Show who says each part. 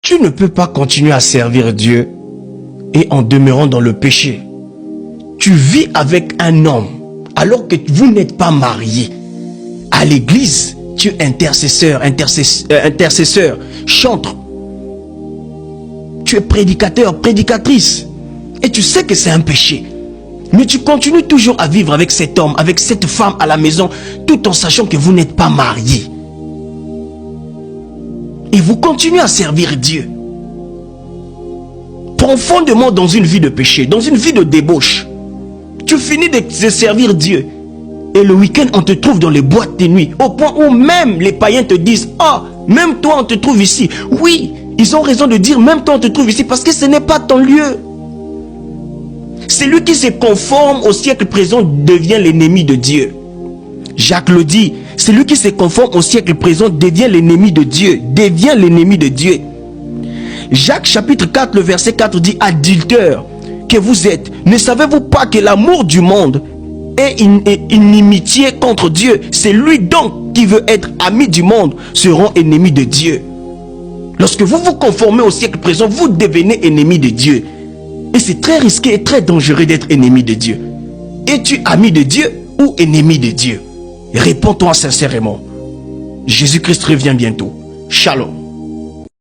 Speaker 1: Tu ne peux pas continuer à servir Dieu et en demeurant dans le péché. Tu vis avec un homme alors que vous n'êtes pas marié. À l'église, tu es intercesseur, chantre. Tu es prédicateur, prédicatrice. Et tu sais que c'est un péché. Mais tu continues toujours à vivre avec cet homme, avec cette femme à la maison, tout en sachant que vous n'êtes pas marié. Et vous continuez à servir Dieu. Profondément dans une vie de péché, dans une vie de débauche. Tu finis de servir Dieu. Et le week-end, on te trouve dans les boîtes de nuit. Au point où même les païens te disent, ah, même toi, on te trouve ici. Oui, ils ont raison de dire, même toi, on te trouve ici, parce que ce n'est pas ton lieu. Celui qui se conforme au siècle présent devient l'ennemi de Dieu. Jacques le dit, celui qui se conforme au siècle présent devient l'ennemi de Dieu. Devient l'ennemi de Dieu. Jacques chapitre 4, le verset 4 dit, adulteurs que vous êtes, ne savez-vous pas que l'amour du monde est une inimitié contre Dieu? C'est lui donc qui veut être ami du monde, seront ennemis de Dieu. Lorsque vous vous conformez au siècle présent, vous devenez ennemi de Dieu. Et c'est très risqué et très dangereux d'être ennemi de Dieu. Es-tu ami de Dieu ou ennemi de Dieu? Réponds-toi sincèrement. Jésus-Christ revient bientôt. Shalom.